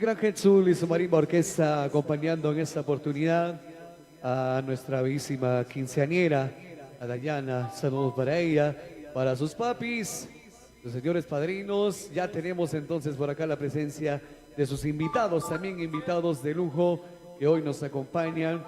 Miguel Ángel Zul y su marimba orquesta acompañando en esta oportunidad a nuestra bellísima quinceañera, a Dayana. Saludos para ella, para sus papis, los señores padrinos. Ya tenemos entonces por acá la presencia de sus invitados, también invitados de lujo que hoy nos acompañan,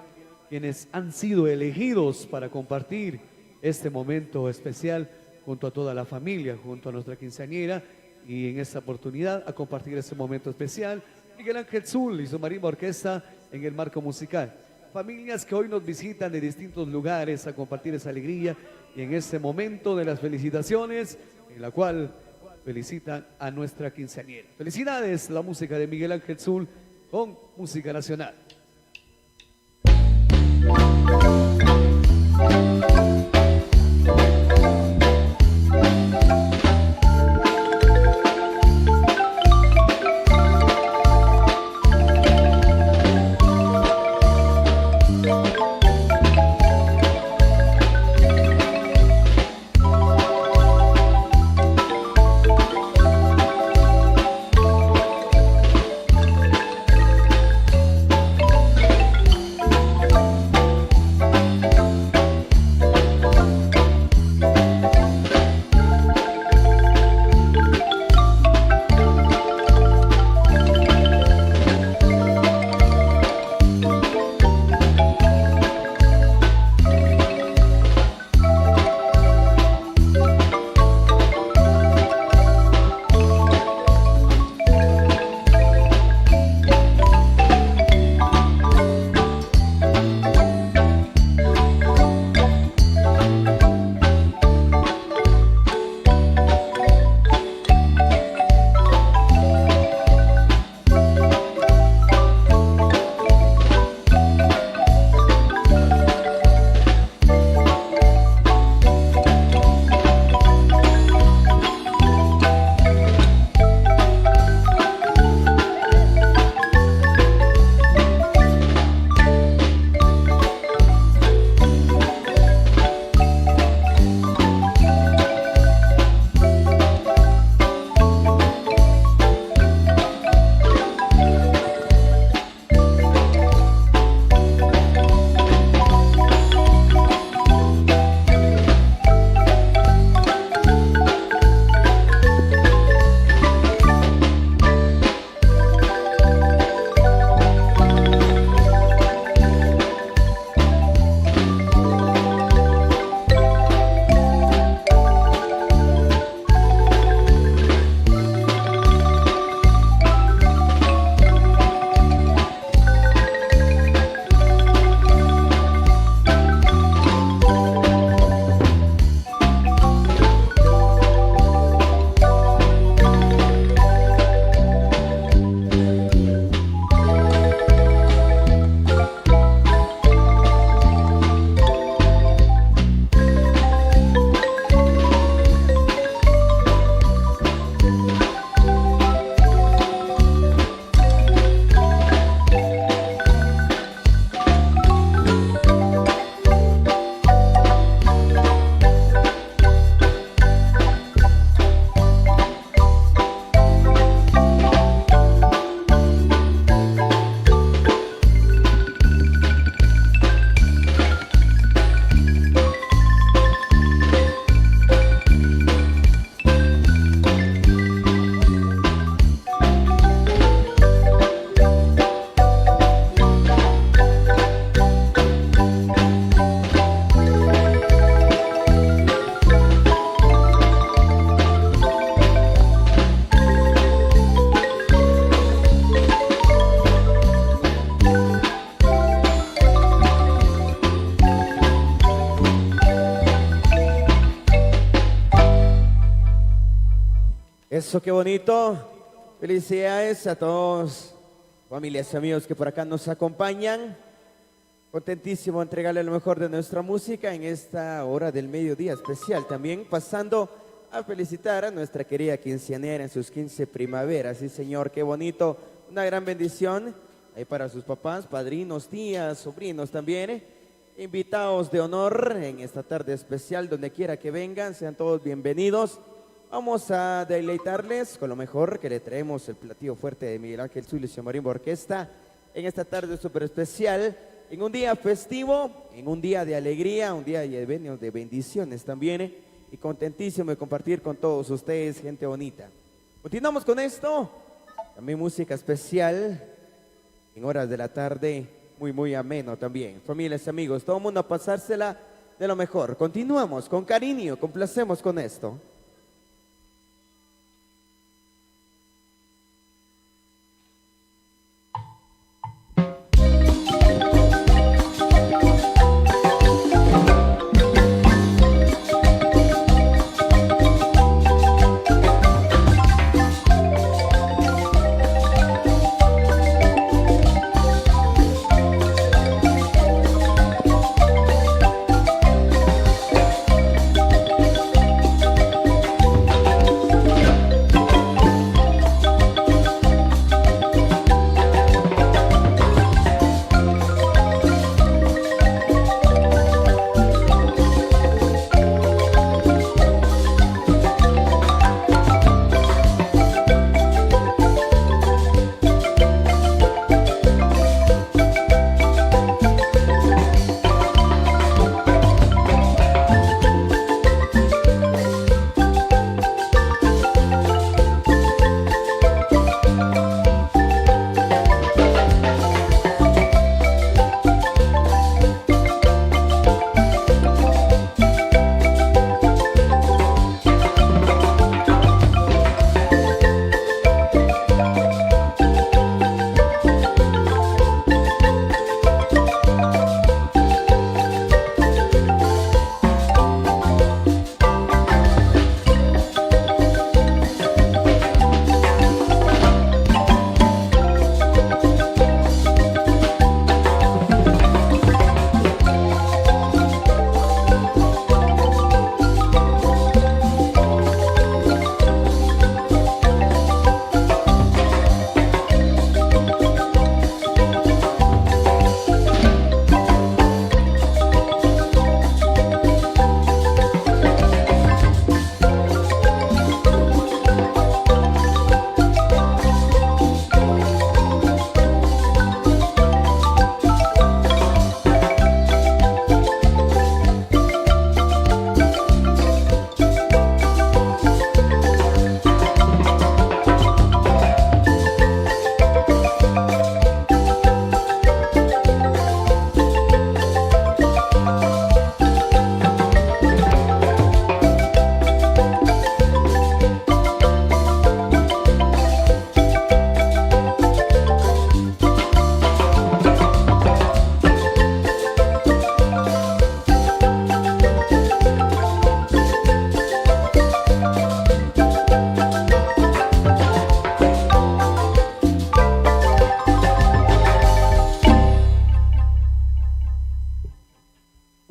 quienes han sido elegidos para compartir este momento especial junto a toda la familia, junto a nuestra quinceañera, y en esta oportunidad a compartir este momento especial, Miguel Ángel Zul y su marimba orquesta en el marco musical. Familias que hoy nos visitan de distintos lugares a compartir esa alegría y en este momento de las felicitaciones, en la cual felicitan a nuestra quinceañera. Felicidades, la música de Miguel Ángel Zul con música nacional. Eso, qué bonito. Felicidades a todos, familias y amigos que por acá nos acompañan. Contentísimo de entregarle lo mejor de nuestra música en esta hora del mediodía especial. También pasando a felicitar a nuestra querida quinceañera en sus 15 primaveras. Sí, señor, qué bonito. Una gran bendición ahí para sus papás, padrinos, tías, sobrinos también. Invitados de honor en esta tarde especial, donde quiera que vengan, sean todos bienvenidos. Vamos a deleitarles con lo mejor que le traemos el platillo fuerte de Miguel Ángel Zulis y Marimba Orquesta en esta tarde súper especial, en un día festivo, en un día de alegría, un día de bendiciones también, y contentísimo de compartir con todos ustedes, gente bonita. Continuamos con esto, también música especial, en horas de la tarde, muy ameno también. Familias, amigos, todo el mundo a pasársela de lo mejor. Continuamos con cariño, complacemos con esto.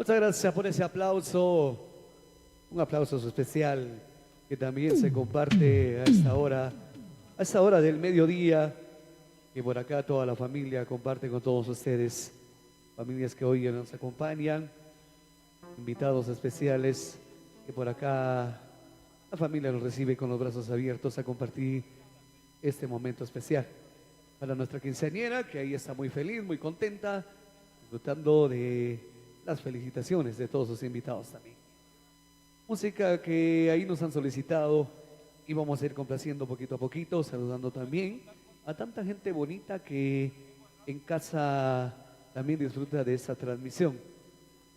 Muchas gracias por ese aplauso, un aplauso especial que también se comparte a esta hora del mediodía, que por acá toda la familia comparte con todos ustedes, familias que hoy nos acompañan, invitados especiales que por acá la familia nos recibe con los brazos abiertos a compartir este momento especial. Para nuestra quinceañera, que ahí está muy feliz, muy contenta, disfrutando de las felicitaciones de todos sus invitados también. Música que ahí nos han solicitado y vamos a ir complaciendo poquito a poquito, saludando también a tanta gente bonita que en casa también disfruta de esta transmisión,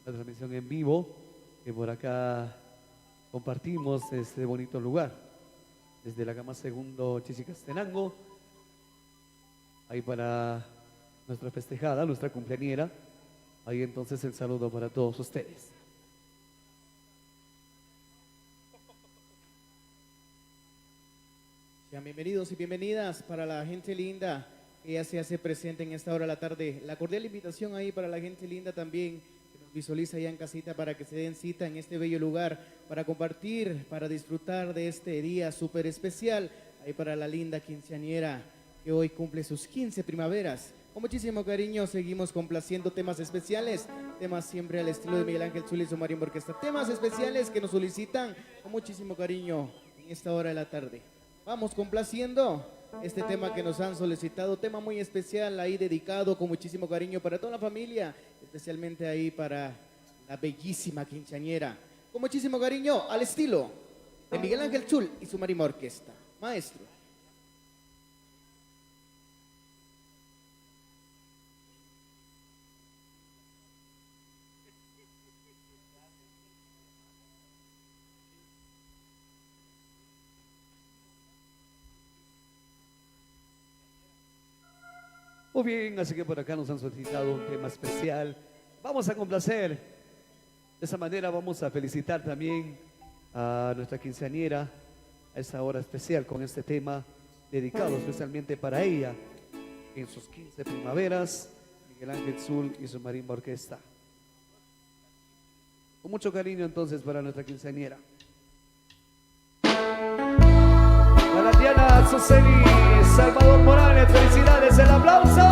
la transmisión en vivo que por acá compartimos este bonito lugar, desde la Gama Segundo Chichicastenango, ahí para nuestra festejada, nuestra cumpleañera. Ahí entonces el saludo para todos ustedes. Sean bienvenidos y bienvenidas para la gente linda que ya se hace presente en esta hora de la tarde. La cordial invitación ahí para la gente linda también que nos visualiza ya en casita para que se den cita en este bello lugar para compartir, para disfrutar de este día súper especial. Ahí para la linda quinceañera que hoy cumple sus 15 primaveras. Con muchísimo cariño seguimos complaciendo temas especiales, temas siempre al estilo de Miguel Ángel Zulis y Marimba Orquesta, temas especiales que nos solicitan con muchísimo cariño en en esta hora de la tarde. Vamos complaciendo este tema que nos han solicitado, tema muy especial ahí dedicado con muchísimo cariño para toda la familia, especialmente ahí para la bellísima quinceañera. Con muchísimo cariño, al estilo de Miguel Ángel Zul y su Marima Orquesta. Maestro. Muy bien, así que por acá nos han solicitado un tema especial. Vamos a complacer. De esa manera vamos a felicitar también a nuestra quinceañera a esta hora especial con este tema dedicado especialmente para ella en sus 15 primaveras, Miguel Ángel Zul y su Marimba Orquesta. Con mucho cariño entonces para nuestra quinceañera. Para Diana Suseli, Salvador Morales, felicidades, el aplauso.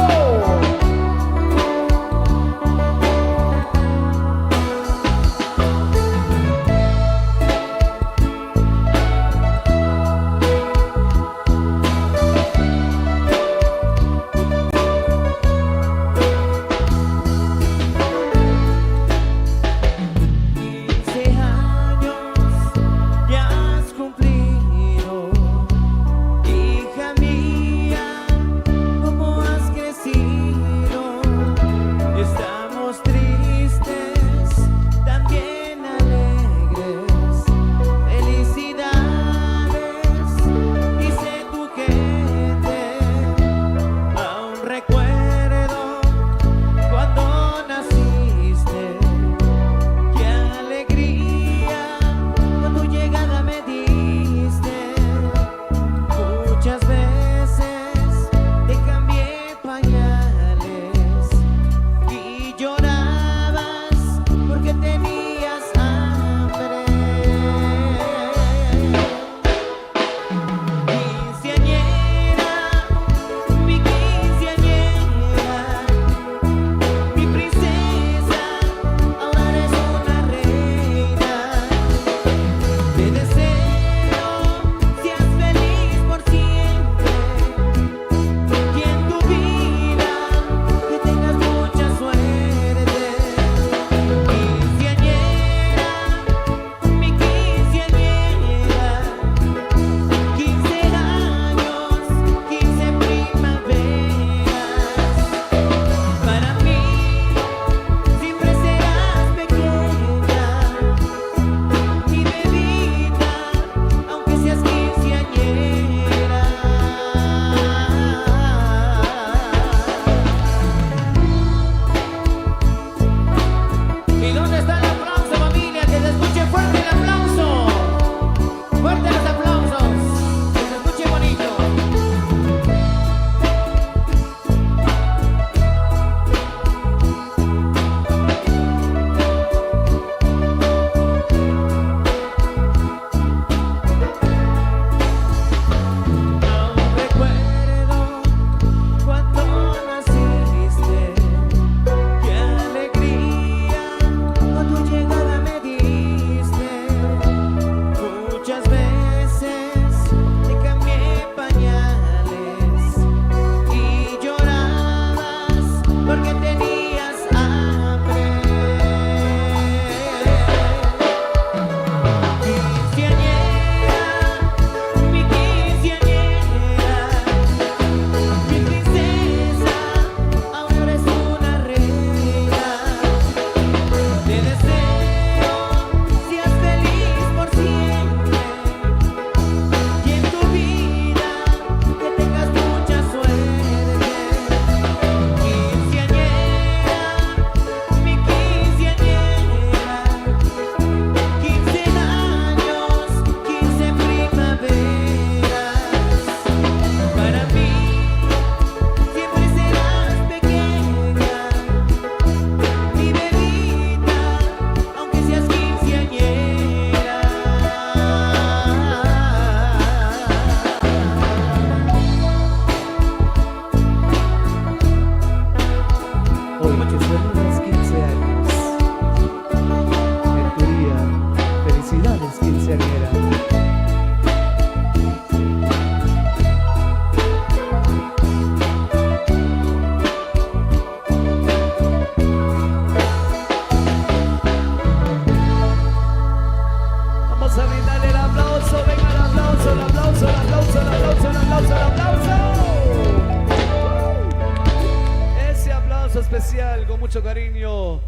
especial, con mucho cariño,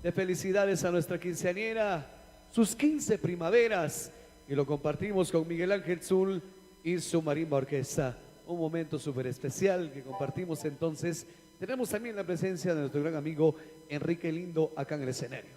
de felicidades a nuestra quinceañera, sus 15 primaveras, y lo compartimos con Miguel Ángel Zul y su marimba orquesta. Un momento súper especial que compartimos entonces. Tenemos también la presencia de nuestro gran amigo Enrique Lindo acá en el escenario.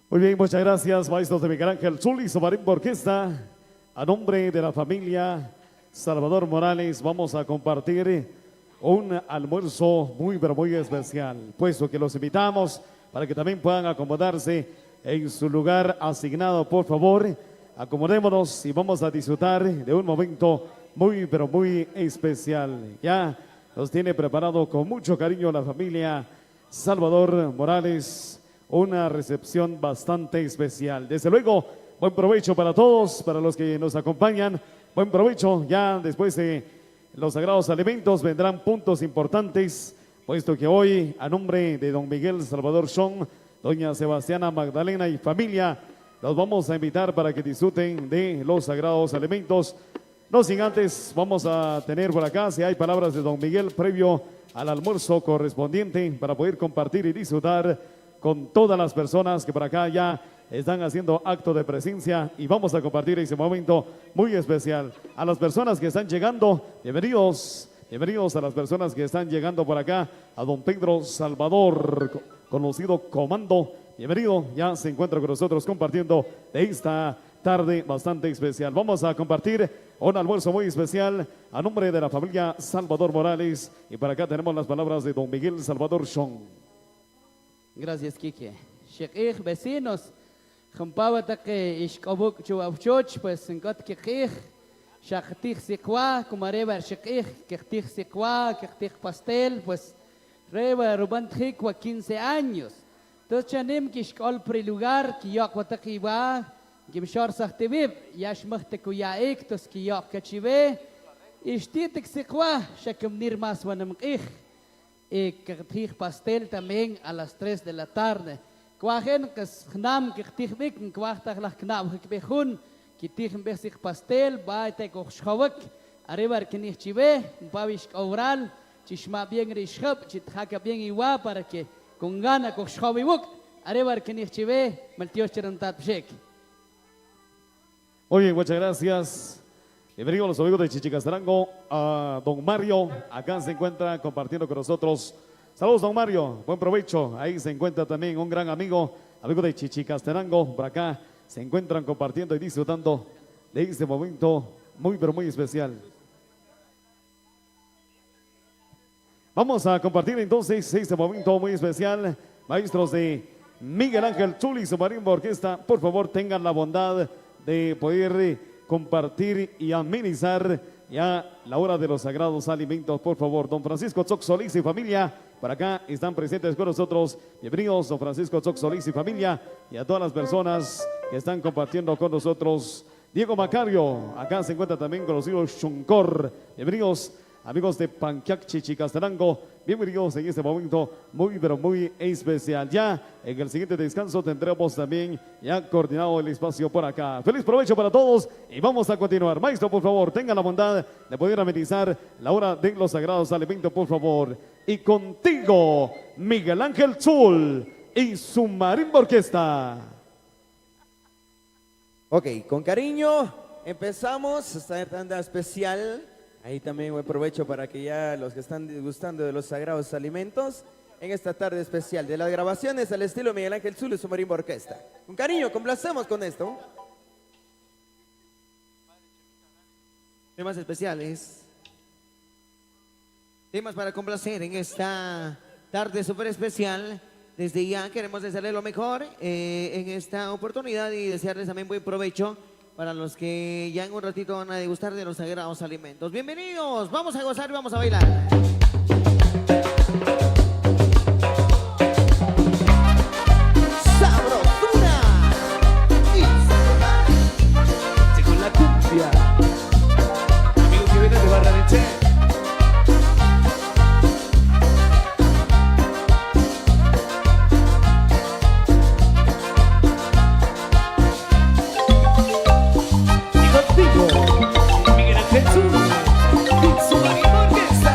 Muy bien, muchas gracias, maestros de Miguel Ángel Zul y su marimba orquesta. A nombre de la familia Salvador Morales, vamos a compartir un almuerzo muy, pero muy especial, puesto que los invitamos para que también puedan acomodarse en su lugar asignado. Por favor, acomodémonos y vamos a disfrutar de un momento muy, pero muy especial. Ya nos tiene preparado con mucho cariño la familia Salvador Morales una recepción bastante especial. Desde luego, buen provecho para todos, para los que nos acompañan. Buen provecho. Ya después de los sagrados alimentos vendrán puntos importantes, puesto que hoy, a nombre de don Miguel Salvador Shon, doña Sebastiana Magdalena y familia, los vamos a invitar para que disfruten de los sagrados alimentos. No sin antes, vamos a tener por acá, si hay palabras de don Miguel previo al almuerzo correspondiente, para poder compartir y disfrutar con todas las personas que por acá ya están haciendo acto de presencia, y vamos a compartir ese momento muy especial. A las personas que están llegando, bienvenidos, bienvenidos a las personas que están llegando por acá, a don Pedro Salvador, conocido Comando, bienvenido, ya se encuentra con nosotros compartiendo de esta tarde bastante especial. Vamos a compartir un almuerzo muy especial a nombre de la familia Salvador Morales, y por acá tenemos las palabras de don Miguel Salvador Shon. Gracias, Kike. Shekich, vecinos, Jampawata que Ishkabuk Chuavchoch, pues en Got Kikich, Shaktich Sikwa, Kumareva Shekich, Kikich Sikwa, Kikich Pastel, pues Reba Rubantjikwa 15 años. Entonces, Chanim Kishkol Prilugar, Kiyakwatakiwa, Gimshar Sahtibib, Yashmachtakuya Ektos, Kiyakachive, Ishtitik Sikwa, Shakim Nirmas Wanamkich. Y Kikich Pastel también a las 3 de la tarde. Kwahen kas knam Kikich Bik, Kwachtach la knam Kikbehun, Kitich Besik Pastel, Baite Kochschawak, Arriba Kinichive, Pavish Oral, Chishma bien Rishab, Chitaka bien Iwa, para que con gana Kochschawibuk, Arriba Kinichive, Maltios Cherantat Shek. Muy bien, muchas gracias. Bienvenidos los amigos de Chichicastenango, a don Mario, acá se encuentra compartiendo con nosotros. Saludos, don Mario, buen provecho. Ahí se encuentra también un gran amigo de Chichicastenango, por acá se encuentran compartiendo y disfrutando de este momento muy, pero muy especial. Vamos a compartir entonces este momento muy especial. Maestros de Miguel Ángel Zul y su marimba orquesta, por favor tengan la bondad de poder compartir y amenizar ya la hora de los sagrados alimentos. Por favor, don Francisco Tzoc Solís y familia, por acá están presentes con nosotros. Bienvenidos, don Francisco Tzoc Solís y familia, y a todas las personas que están compartiendo con nosotros. Diego Macario, acá se encuentra también conocido Chuncor. Bienvenidos, amigos de Panquiac, Chichicastenango, bienvenidos en este momento muy, pero muy especial. Ya en el siguiente descanso tendremos también ya coordinado el espacio por acá. Feliz provecho para todos y vamos a continuar. Maestro, por favor, tenga la bondad de poder amenizar la hora de los sagrados alimentos, por favor. Y contigo, Miguel Ángel Zul y su marimba orquesta. Ok, con cariño empezamos esta tanda especial. Ahí también buen provecho para que ya los que están disgustando de los sagrados alimentos en esta tarde especial de las grabaciones al estilo Miguel Ángel Zul y su marimba orquesta. Con cariño, complacemos con esto. Temas especiales. Temas para complacer en esta tarde súper especial. Desde ya queremos desearles lo mejor en esta oportunidad y desearles también buen provecho para los que ya en un ratito van a degustar de los sagrados alimentos. Bienvenidos, vamos a gozar y vamos a bailar. ¡Sabrosura! Y con la cumbia, amigos que vienen de Barranechea. Miguel Ángel Zul y su marimba orquesta.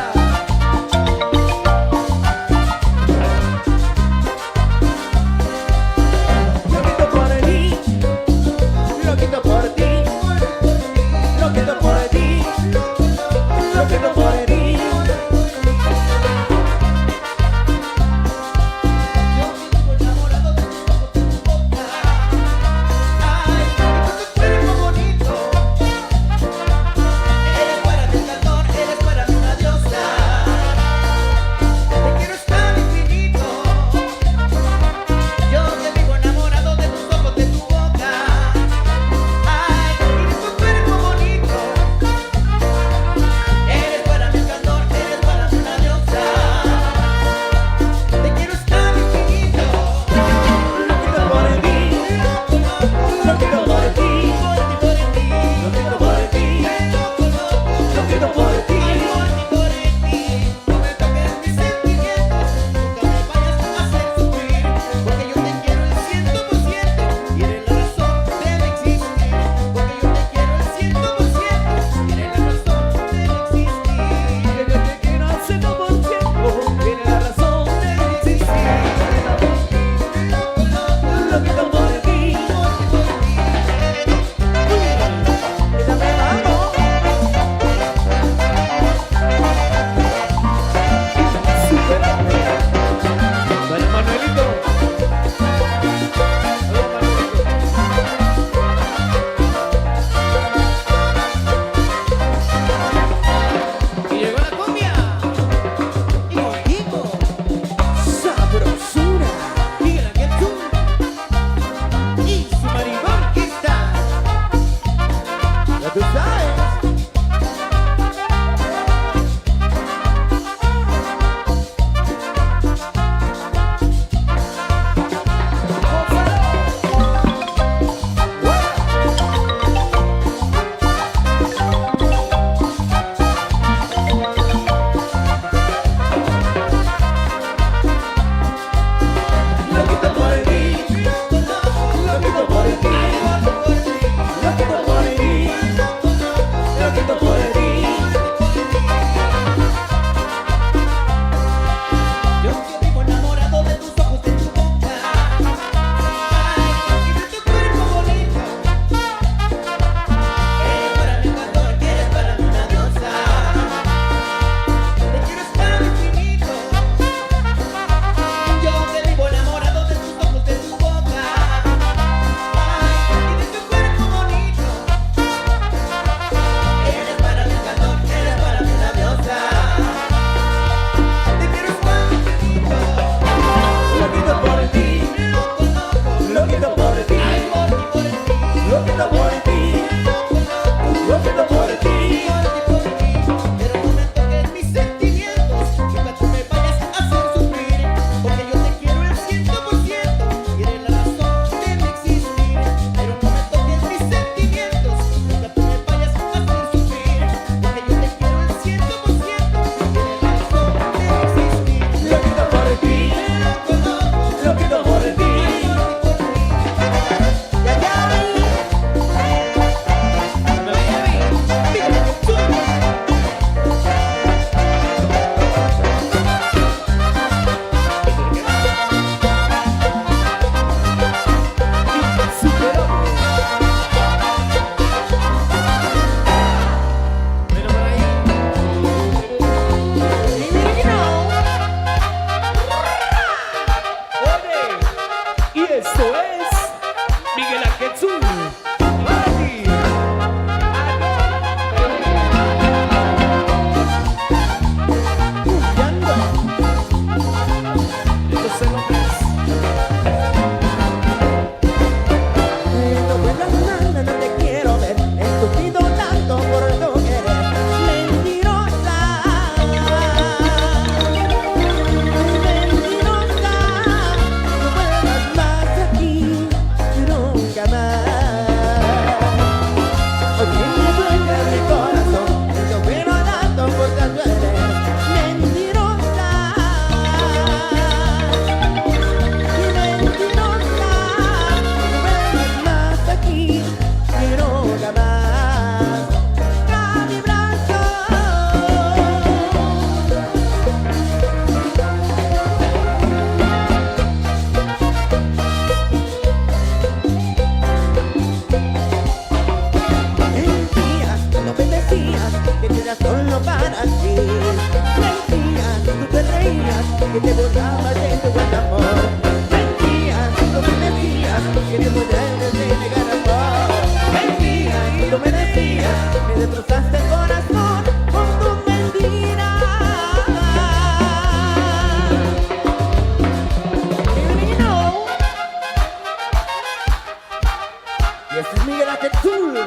Esto es Miguel Ángel Zul. Mati. Estos son los tres. No vuelvas nada, no te quiero ver. Estúpido tanto por tu querer. Mentirosa. Mentirosa. No vuelvas más aquí. Nunca más. Hoy me duele mi corazón. Yo pero tanto por tanto eres. Mentirosa. Mentirosa. Más aquí, quiero jamás a mi brazo. Mentías, no me decías que yo era solo para ti. Mentías, tú te reías, que te burlabas de tu buen amor. Mentías, no me decías que te podías negar amor. Mentías, no me decías, me destrozaste el corazón con tus mentiras. And you know, y este es Miguel Ángel Zul,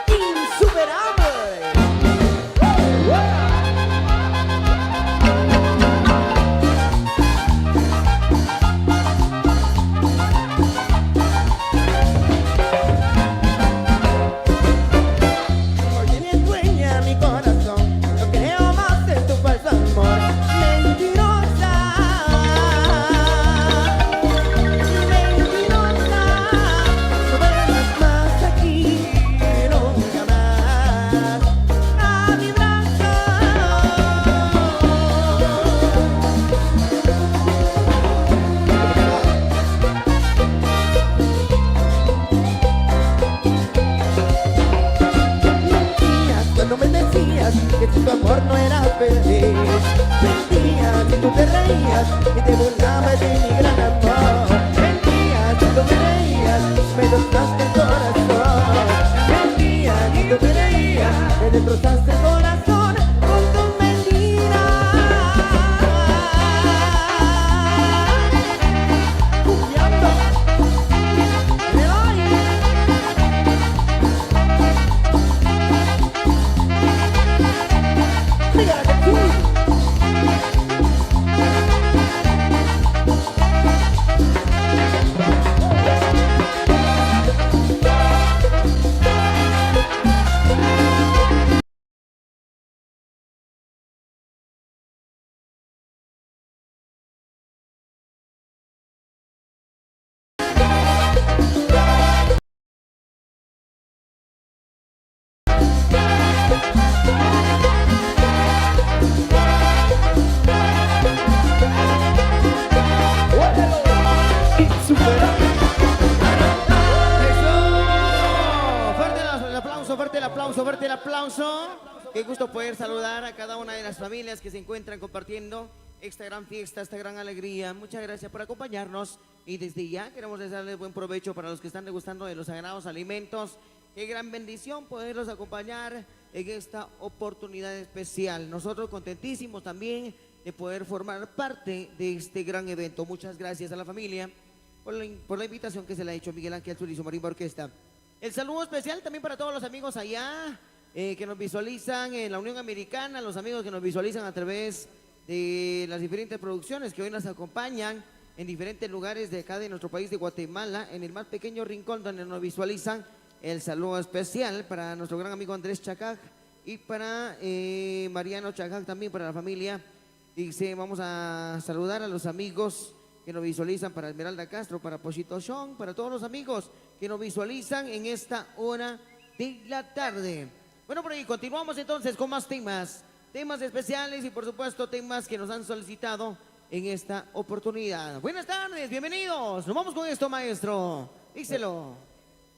insuperable. Porque me dueña mi corazón, no creo más en tu falso amor. Mentirosa. Mentirosa. No vuelvas más aquí, nunca más a mi brazo. Mentías cuando me decías que tu amor no era feliz. Mentías y tú te reías y te burlabas de mi gran amor. Mentías y tú me reías, me destrozaste el corazón. Mentías y tú me reías, me destrozaste el corazón con tus mentiras. Cumbiando. Me voy. Mira que tú. Fuerte el aplauso, fuerte el aplauso. Qué gusto poder saludar a cada una de las familias que se encuentran compartiendo esta gran fiesta, esta gran alegría. Muchas gracias por acompañarnos y desde ya queremos desearles buen provecho para los que están degustando de los sagrados alimentos. Qué gran bendición poderlos acompañar en esta oportunidad especial. Nosotros contentísimos también de poder formar parte de este gran evento. Muchas gracias a la familia por la invitación que se le ha hecho Miguel Ángel Zul y su Marimba Orquesta. El saludo especial también para todos los amigos allá que nos visualizan en la Unión Americana, los amigos que nos visualizan a través de las diferentes producciones que hoy nos acompañan en diferentes lugares de acá de nuestro país de Guatemala, en el más pequeño rincón donde nos visualizan. El saludo especial para nuestro gran amigo Andrés Chacaj y para Mariano Chacaj, también para la familia. Dice, vamos a saludar a los amigos que nos visualizan, para Esmeralda Castro, para Pochito Sean, para todos los amigos que nos visualizan en esta hora de la tarde. Bueno, por ahí continuamos entonces con más temas especiales y por supuesto temas que nos han solicitado en esta oportunidad. Buenas tardes, bienvenidos. Nos vamos con esto, maestro. Díselo.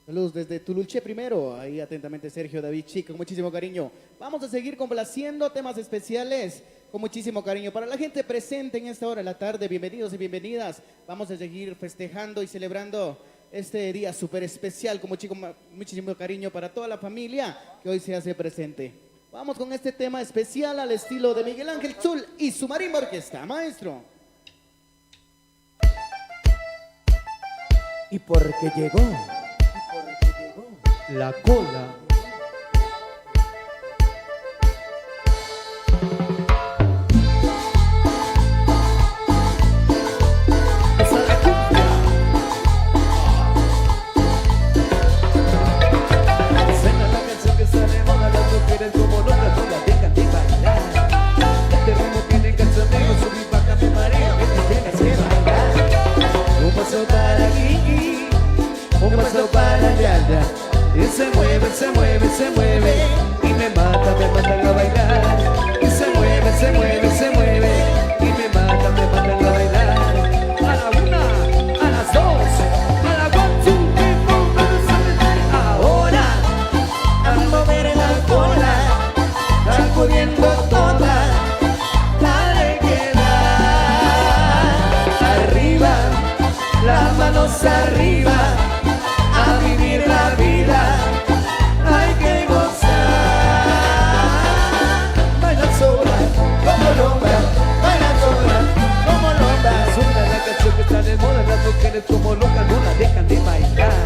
Saludos desde Tululche primero, ahí atentamente Sergio David Chico, con muchísimo cariño. Vamos a seguir complaciendo temas especiales con muchísimo cariño. Para la gente presente en esta hora de la tarde, bienvenidos y bienvenidas. Vamos a seguir festejando y celebrando este día súper especial con muchísimo cariño para toda la familia que hoy se hace presente. Vamos con este tema especial al estilo de Miguel Ángel Zul y su Marimba Orquesta. Maestro. Y porque llegó. La cola. Suena la canción que está de moda, las mujeres como locas no la dejan de bailar. Este ritmo tiene cancionero, sub y baja me mareo, que te tienes que bailar. Un paso para aquí, un paso para allá. Y se mueve, se mueve, se mueve. Y me matan a bailar. Y se mueve, se mueve, se mueve. Y me matan a bailar. A la una, a las dos, a la one, two, three, four, five, seven. Ahora, a mover la cola, sacudiendo toda. Dale que da. Arriba, las manos arriba. A vivir la vida hay que gozar. Baila sola como lomba, baila sola como lomba. Suena la canción que está de moda, las mujeres como locas no la dejan de bailar.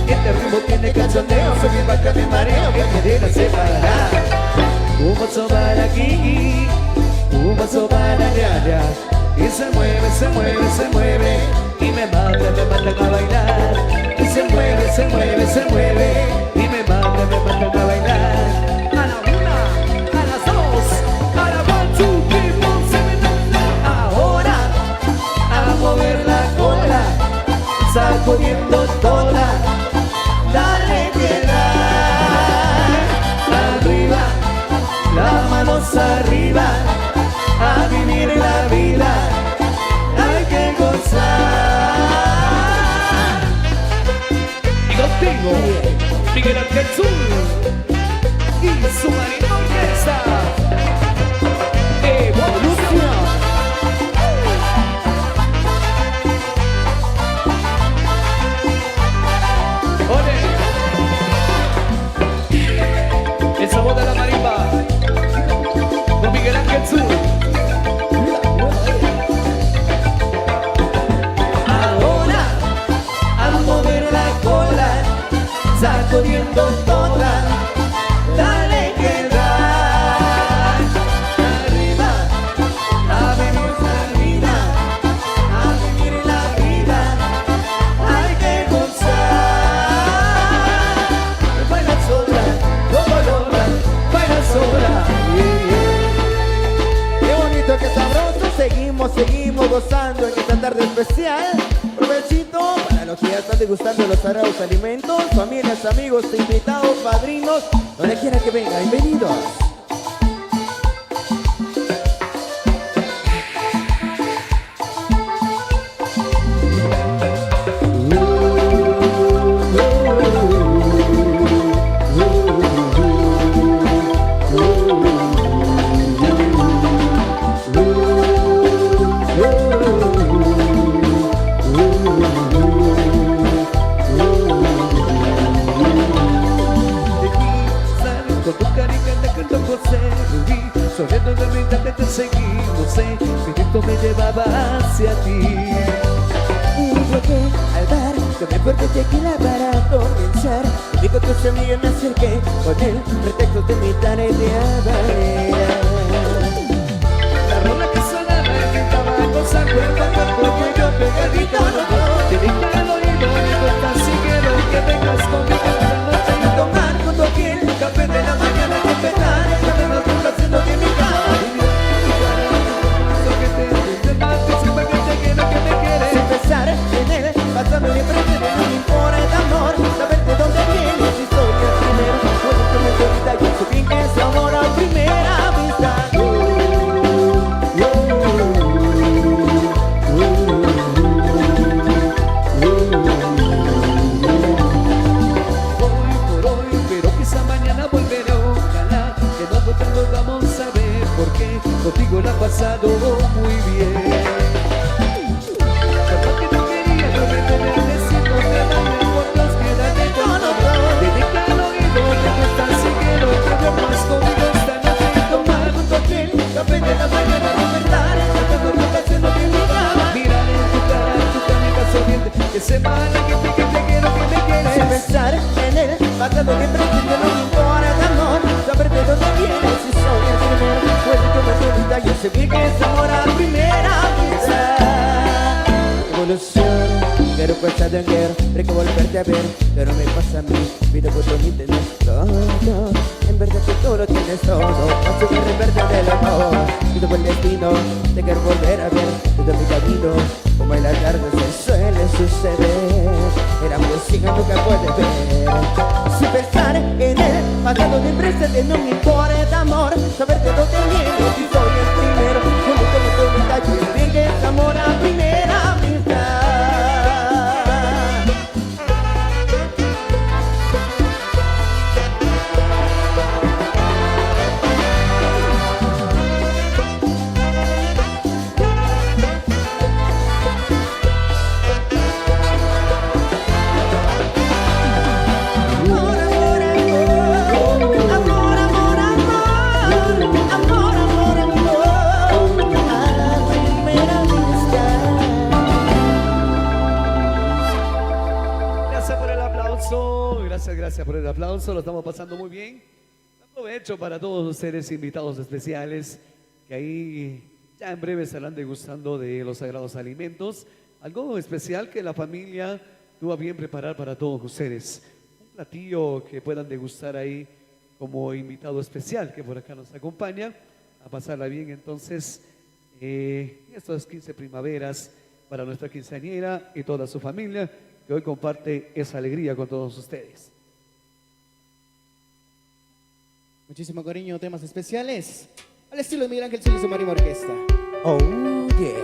Este ritmo tiene cancioneo, sub y baja de mareo que te deja separar. Un paso para aquí, un paso para allá. Y se mueve, se mueve, se mueve. Y me matan a bailar. Y se mueve, se mueve, se mueve. Y me matan a bailar. A la una, a las dos, a la one, two, three, four, seven, eight. Ahora, a mover la cola, sacudiendo toda. Dale que da. Arriba, las manos arriba. A vivir la vida hay que gozar. Y contigo, Miguel Ángel Zul y su Marimba Orquesta. Evolución. ¡Ole! El sabor de la marimba con Miguel Ángel Zul. Sacudiendo toda, dale que da. Arriba, a vivir la vida, a vivir la vida, hay que gozar. Baila sola, como loca, baila sola. Qué bonito, qué sabroso. Seguimos gozando en esta tarde especial. Provechito para los que ya están degustando los sagrados alimentos, familias, amigos, invitados, padrinos, donde quiera que vengan, bienvenidos. Sonriendo de brinda que te seguí, no sé, mi grito me llevaba hacia ti. Y llegué al bar, tomé fuerte tequila para comenzar. Conmigo tus amigas me acerqué, con el pretexto de invitar de bailar. La rola que sonaba y gritaba a gozar, cuerpo a cuerpo, yo pegadito a los dos. Te dije al oído, me cortas si quiero que vengas conmigo esta noche y tomar junto aquí el café de la mañana que empezar. Ya me lo estoy haciendo en mi cama. En él, pasando mi frente, no me importa el amor, saber de dónde vienes, historias primero, puedo que me ahorita yo supí que es amor a primera vista. para que te quiero, que me quieres. Sin pensar en el pasado que presente no me importa, amor. Saber de dónde vienes si soy el primero. Puede que me olvida y sentir que es amor a primera vista. Evolución, quiero pasar de quiero volverte a ver, pero me pasa a mí, pido por tu tienes todo, en verdad que tú lo tienes todo, no soy el verde del amor, pido por el destino, te quiero volver a ver, todo mi camino, como en las tardes se suele suceder, era música nunca puede ver, sin pensar en el pasado ni presente no me importa amor, saber de dónde vienes si soy el primero, con tu detalle, bien que es amor a primera vista. Gracias por el aplauso, gracias por el aplauso, lo estamos pasando muy bien. Aprovecho para todos ustedes invitados especiales que ahí ya en breve estarán degustando de los sagrados alimentos. Algo especial que la familia tuvo a bien preparar para todos ustedes. Un platillo que puedan degustar ahí como invitado especial que por acá nos acompaña a pasarla bien entonces estas 15 primaveras para nuestra quinceañera y toda su familia que hoy comparte esa alegría con todos ustedes. Muchísimo cariño, temas especiales. Al estilo de Miguel Ángel Solís y Marimba Orquesta. Oh yeah.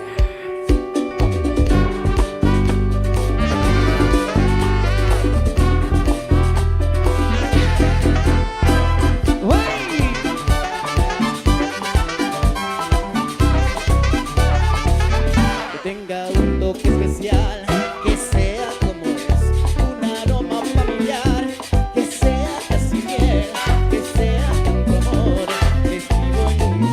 Que tenga un toque especial, que sea como es, un aroma familiar, que sea casi miel, que sea tanto amor, escribo en un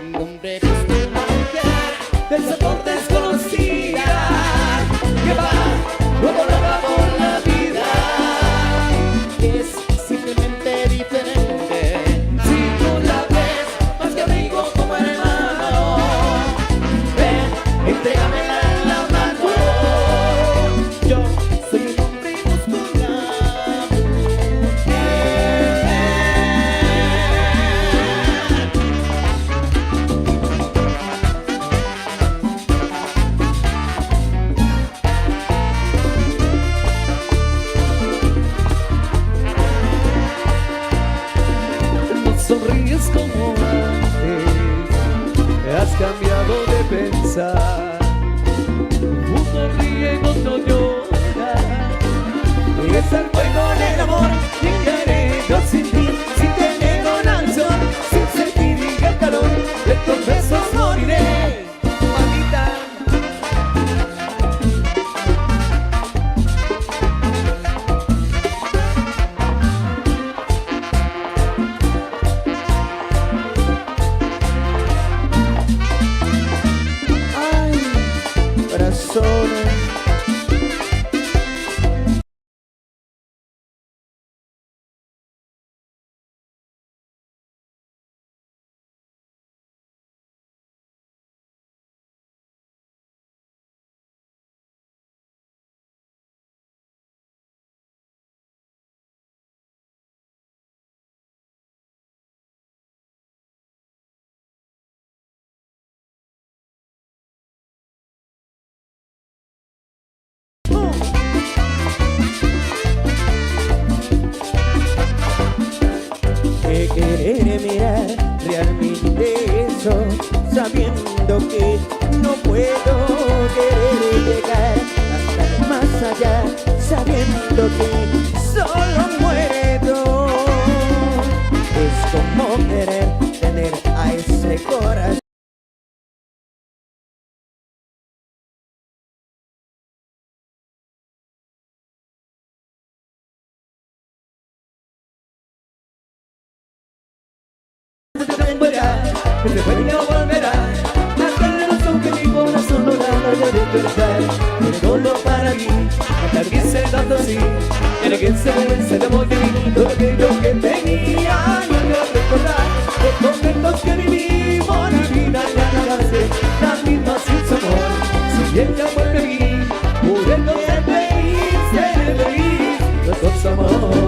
un hombre busca una mujer del sabor desconocida, que va luego loca por la vida, que es simplemente diferente. Si tú la ves más que amigo como hermano, ven, entrégamela en la mano. Yo soy un hombre y busco una mujer. No sonríes como antes, has cambiado de pensar. Uno ríe, otro llora. Es el juego del amor, ¿qué haré yo sin ti? Si te niego al sol, sin sentir el calor de tus besos moriré, mamita. Ay, corazones. Que querer mirar realmente eso, sabiendo que no puedo querer llegar hasta más allá, sabiendo que solo muero. Es como querer tener a ese corazón. Que te vuelva a volverá, aquel razón que mi corazón no da de despertar. se enamoró de mí, todo aquello que tenía, y al recordar los momentos que vivimos, la vida ya no hace la misma sin su amor. Si ella vuelve a mí, muriendo de feliz, los dos amores.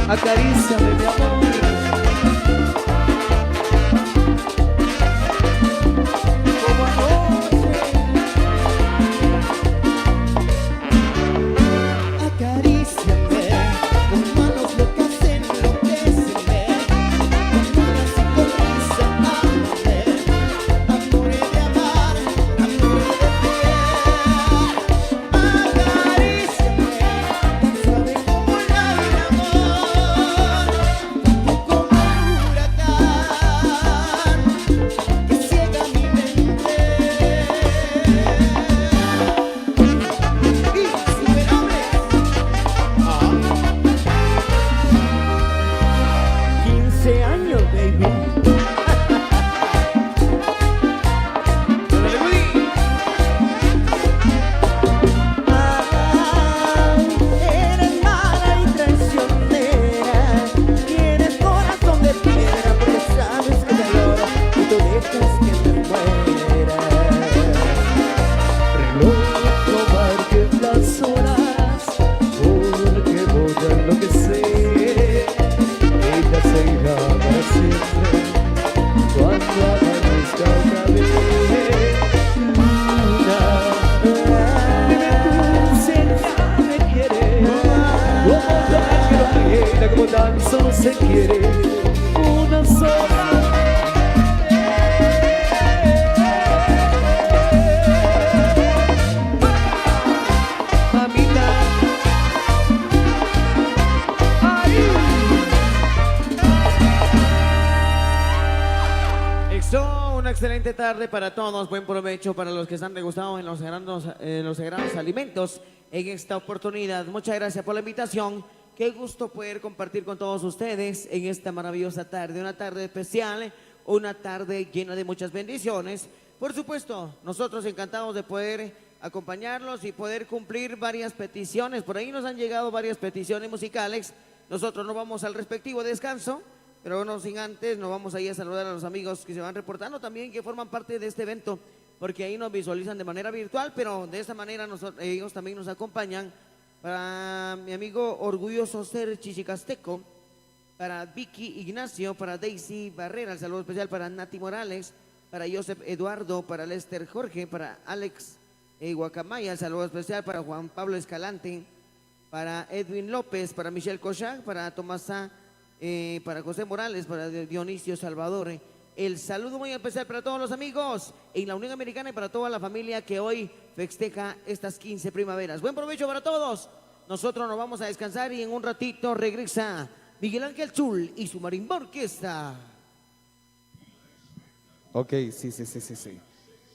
Acaríciame, mi amor. Como anoche. Acaríciame, con manos locas enloquéceme, con manos y con risa ámame, amor de amar, amor de tener. Acaríciame, tan suave como el amor, como un huracán que ciega mi mente. Insuperables. 15 años, baby. Eres mala y traicionera, tienes corazón de piedra, porque sabes que te adoro y tú dejas que me muera. Reloj, no marques las horas, porque voy a enloquecer. Ella se irá para siempre, cuando amanezca otra vez. Luna, dime tú si ella me quiere, como tal que lo quiera, como tan solo se quiere una sola. Mamita, Eso, una excelente tarde para todos, buen provecho para los que están degustados en los sagrados alimentos en esta oportunidad. Muchas gracias por la invitación, qué gusto poder compartir con todos ustedes en esta maravillosa tarde, una tarde especial, una tarde llena de muchas bendiciones. Por supuesto, nosotros encantados de poder acompañarlos y poder cumplir varias peticiones. Por ahí nos han llegado varias peticiones musicales. Nosotros nos vamos al respectivo descanso, pero no sin antes nos vamos ahí a saludar a los amigos que se van reportando también, que forman parte de este evento, porque ahí nos visualizan de manera virtual, pero de esta manera ellos también nos acompañan. Para mi amigo orgulloso ser chichicasteco, para Vicky Ignacio, para Daisy Barrera, el saludo especial para Nati Morales, para Joseph Eduardo, para Lester Jorge, para Alex Guacamaya, el saludo especial para Juan Pablo Escalante, para Edwin López, para Michelle Cochac, para Tomasa, para José Morales, para Dionisio Salvador. El saludo muy especial para todos los amigos en la Unión Americana y para toda la familia que hoy festeja estas 15 primaveras. Buen provecho para todos. Nosotros nos vamos a descansar y en un ratito regresa Miguel Ángel Zul y su marimba orquesta. Ok, sí.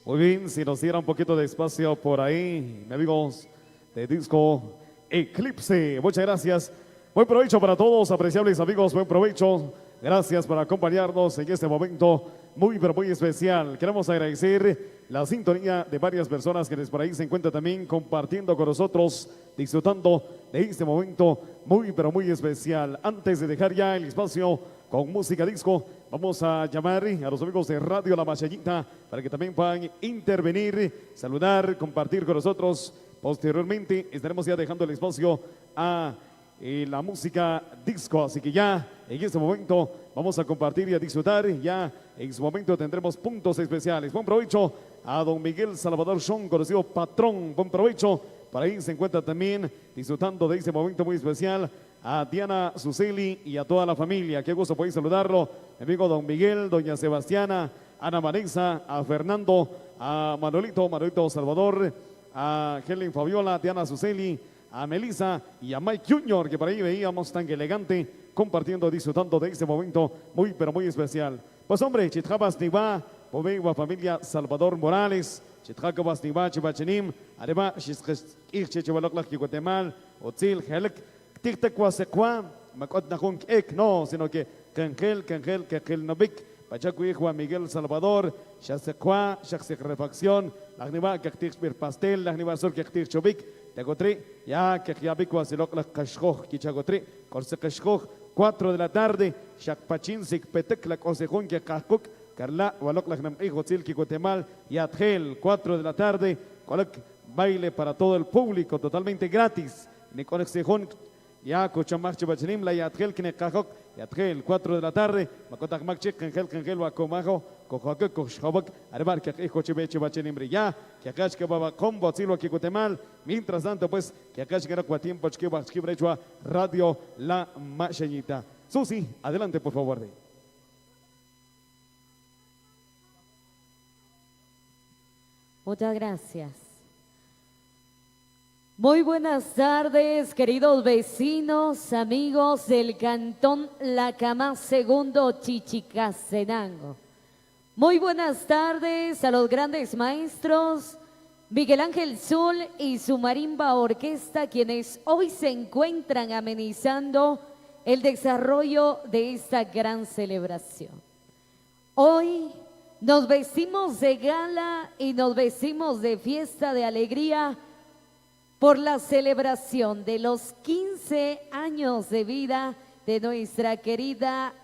Muy bien, si nos diera un poquito de espacio por ahí, amigos de Disco Eclipse. Muchas gracias. Buen provecho para todos, apreciables amigos, buen provecho. Gracias por acompañarnos en este momento muy, pero muy especial. Queremos agradecer la sintonía de varias personas que por ahí se encuentran también compartiendo con nosotros, disfrutando de este momento muy, pero muy especial. Antes de dejar ya el espacio con música disco, vamos a llamar a los amigos de Radio La Machallita para que también puedan intervenir, saludar, compartir con nosotros, Posteriormente estaremos ya dejando el espacio a la música disco, así que ya en este momento vamos a compartir y a disfrutar. Ya en su momento tendremos puntos especiales. Buen provecho a don Miguel Salvador Shon, conocido patrón. Buen provecho. Por ahí se encuentra también disfrutando de este momento muy especial a Diana Suseli y a toda la familia. Qué gusto poder saludarlo. Mi amigo don Miguel, doña Sebastiana, Ana Vanessa, a Fernando, a Manolito Salvador, a Helen Fabiola, Diana Suseli, a Melissa y a Mike Junior, que por ahí veíamos tan elegante, compartiendo, disfrutando de este momento muy, pero muy especial. Pues hombre, Chitjabas Niva, Pomegua familia Salvador Morales, Chitjacabas Niva, Chibachenim, Areba, Chichibaloclach, Guatemala, Otzil, Helek, Tictacua Sequa, Macot Najun Ek, no, sino que Cangel Novik, Pachacu Juan Miguel Salvador, Chasequa, Chaxec Refacción, Lagniva, Cactix Bir Pastel, Lagniva Sur, Cactix Chobik, Tegotri, ya que ya bicua se loca Cashoj, Kichagotri, Corse Cashoj, 4 de la tarde, Shakpachin, Sikpetek, la Consejón, que Kakuk, Carla, Walok, Lagnam, Hijotzil, Kikotemal, y Adgel, 4 de la tarde, Colec, baile para todo el público, totalmente gratis. Ni Consejón, ya Cochamach, Chibachinim, la Yadgel, Kinekakok, Yadgel, 4 de la tarde, Makotak Makchik, Kangel, Wakomajo, Cojoque, Cochobak, Arbar, que aquí Cochibeche Bachenim, ya, que acá que Baba Combo, Silva, Kikotemal, mientras tanto, pues, que acá que era tiempo, que Bachkibrechua, Radio La Machanita. Susi, adelante, por favor. Muchas gracias. Muy buenas tardes, queridos vecinos, amigos del Cantón La Cama Segundo Chichicastenango. Muy buenas tardes a los grandes maestros Miguel Ángel Zul y su marimba orquesta, quienes hoy se encuentran amenizando el desarrollo de esta gran celebración. Hoy nos vestimos de gala y nos vestimos de fiesta, de alegría, por la celebración de los 15 años de vida de nuestra querida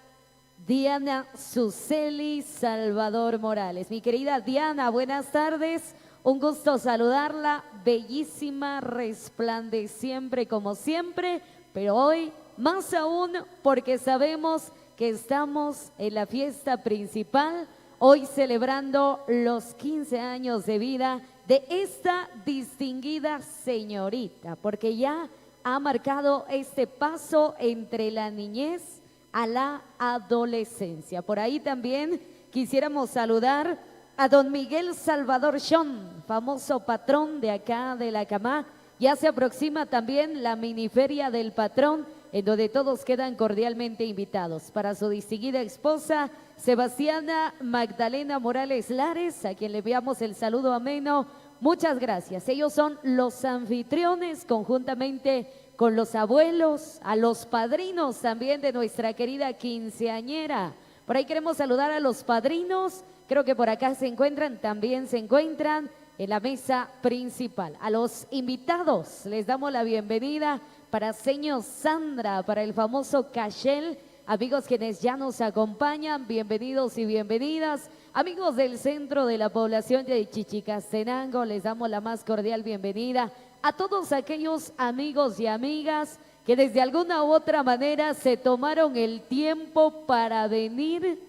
Diana Suseli Salvador Morales. Mi querida Diana, buenas tardes, un gusto saludarla, bellísima, resplandeciente como siempre, pero hoy más aún porque sabemos que estamos en la fiesta principal, hoy celebrando los 15 años de vida de esta distinguida señorita, porque ya ha marcado este paso entre la niñez a la adolescencia. Por ahí también quisiéramos saludar a don Miguel Salvador Shon, famoso patrón de acá de La Camá. Ya se aproxima también la miniferia del patrón, en donde todos quedan cordialmente invitados. Para su distinguida esposa, Sebastiana Magdalena Morales Lares, a quien le enviamos el saludo ameno. Muchas gracias. Ellos son los anfitriones, conjuntamente con los abuelos, a los padrinos también de nuestra querida quinceañera. Por ahí queremos saludar a los padrinos, creo que por acá se encuentran, también se encuentran en la mesa principal. A los invitados les damos la bienvenida para señor Sandra, para el famoso Cachel. Amigos quienes ya nos acompañan, bienvenidos y bienvenidas. Amigos del centro de la población de Chichicastenango, les damos la más cordial bienvenida a todos aquellos amigos y amigas que desde alguna u otra manera se tomaron el tiempo para venir.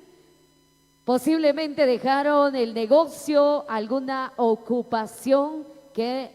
Posiblemente dejaron el negocio, alguna ocupación que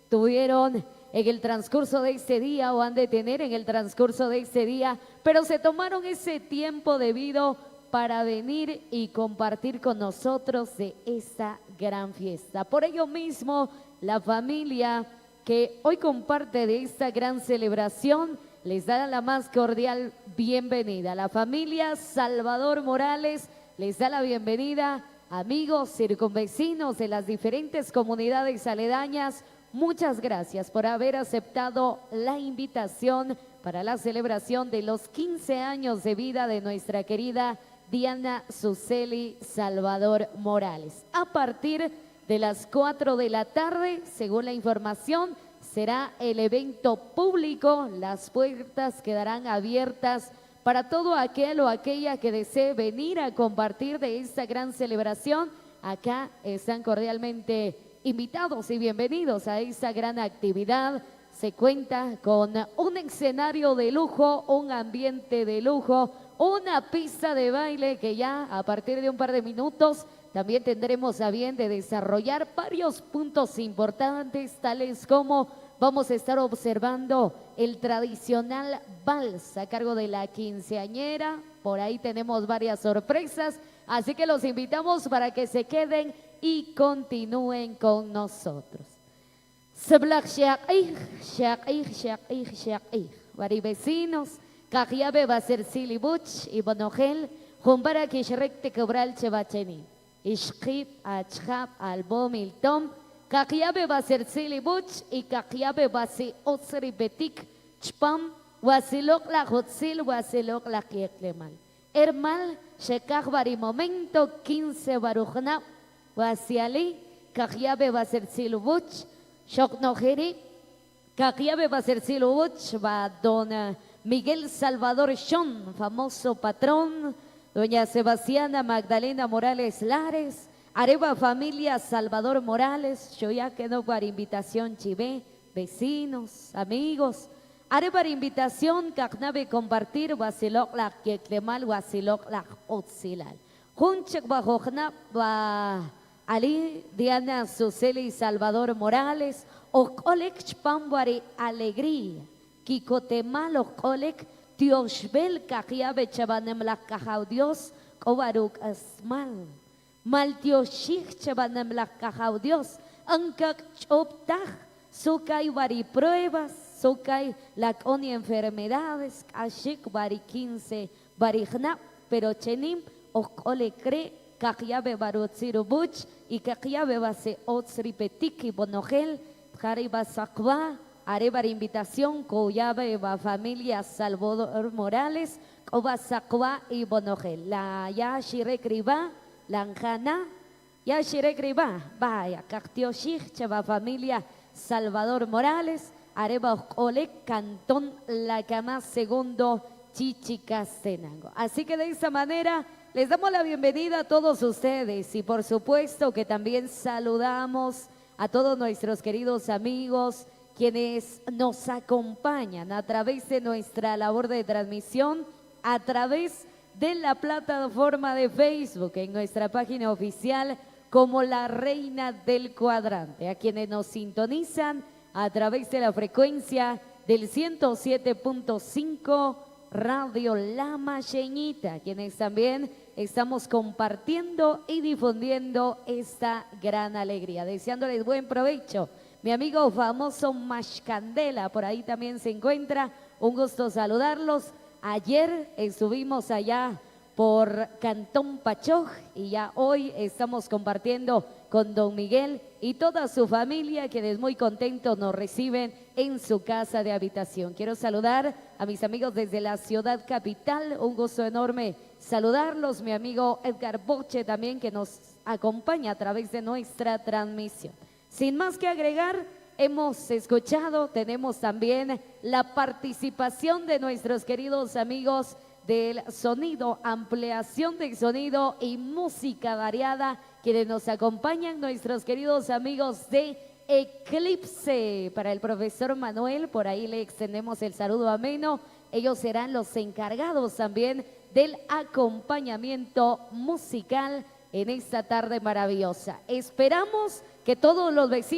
tuvieron en el transcurso de este día o han de tener en el transcurso de este día, pero se tomaron ese tiempo debido para venir y compartir con nosotros de esta gran fiesta. Por ello mismo, la familia que hoy comparte de esta gran celebración les da la más cordial bienvenida. La familia Salvador Morales les da la bienvenida, amigos circunvecinos de las diferentes comunidades aledañas. Muchas gracias por haber aceptado la invitación para la celebración de los 15 años de vida de nuestra querida Diana Suseli Salvador Morales. A partir de las 4 de la tarde, según la información, será el evento público. Las puertas quedarán abiertas para todo aquel o aquella que desee venir a compartir de esta gran celebración. Acá están cordialmente invitados y bienvenidos a esta gran actividad. Se cuenta con un escenario de lujo, un ambiente de lujo, una pista de baile que ya a partir de un par de minutos también tendremos a bien de desarrollar varios puntos importantes, tales como vamos a estar observando el tradicional vals a cargo de la quinceañera. Por ahí tenemos varias sorpresas, así que los invitamos para que se queden y continúen con nosotros. Vari vecinos, Cajiabe va a ser Silibuch y Bonogel, Jumbara Kishrek te Cobral Chebacheni, Ishkip, Achhab, Albom, Iltom, Cajiabe va a ser Silibuch y Cajiabe va a ser Osri Betik, Chpam, Wasilok la Hotzil, Wasilok la Kieklemal. Hermal, Shekach Vari Momento, 15 Barujna, Wasiali, Cajiabe va a ser Silibuch, Shoknoheri, Cajiabe va a ser Silibuch, va don Miguel Salvador Shon, famoso patrón, doña Sebastiana Magdalena Morales Lares, Areva Familia Salvador Morales, yo ya quedo para invitación chivé, vecinos, amigos, Areva invitación, Cajnabe compartir, Wasilok la Kieklemal, Wasilok la Otzilal. Junchek Bajojna, Ali, Diana Suseli Salvador Morales, Okolek Pambari Alegría. Kikotemal Okolek, Tioshbel Kajiabe Chabanem la Dios, Kobaruk Asmal. Maltioshik Chabanem la Dios, Ankak Choptach, Sukay Bari pruebas, Sukay Lakoni enfermedades, Ashik Bari 15 Barigna, pero Chenim, Okole Kre, Kajiabe Barutsirubuch, y Kajiabe Base Otsripetiki Bonogel, Jariba Sakwa. Arebar invitación, Coyabe, familia Salvador Morales, Cobasacua y Bonogel. La Yashirek la Anjana, Yashirek vaya, Cactioshich, Chava familia Salvador Morales, Areba Ole, Cantón La Cama, segundo Chichicastenango. Así que de esta manera les damos la bienvenida a todos ustedes y por supuesto que también saludamos a todos nuestros queridos amigos, quienes nos acompañan a través de nuestra labor de transmisión, a través de la plataforma de Facebook, en nuestra página oficial como La Reina del Cuadrante, a quienes nos sintonizan a través de la frecuencia del 107.5 Radio La Macheñita, quienes también estamos compartiendo y difundiendo esta gran alegría, deseándoles buen provecho. Mi amigo famoso Mashcandela, por ahí también se encuentra. Un gusto saludarlos. Ayer estuvimos allá por Cantón Pachoj y ya hoy estamos compartiendo con don Miguel y toda su familia, quienes muy contentos nos reciben en su casa de habitación. Quiero saludar a mis amigos desde la ciudad capital. Un gusto enorme saludarlos. Mi amigo Edgar Boche también, que nos acompaña a través de nuestra transmisión. Sin más que agregar, hemos escuchado, tenemos también la participación de nuestros queridos amigos del sonido, ampliación del sonido y música variada, quienes nos acompañan, nuestros queridos amigos de Eclipse. Para el profesor Manuel, por ahí le extendemos el saludo ameno. Ellos serán los encargados también del acompañamiento musical en esta tarde maravillosa. Esperamos que todos los vecinos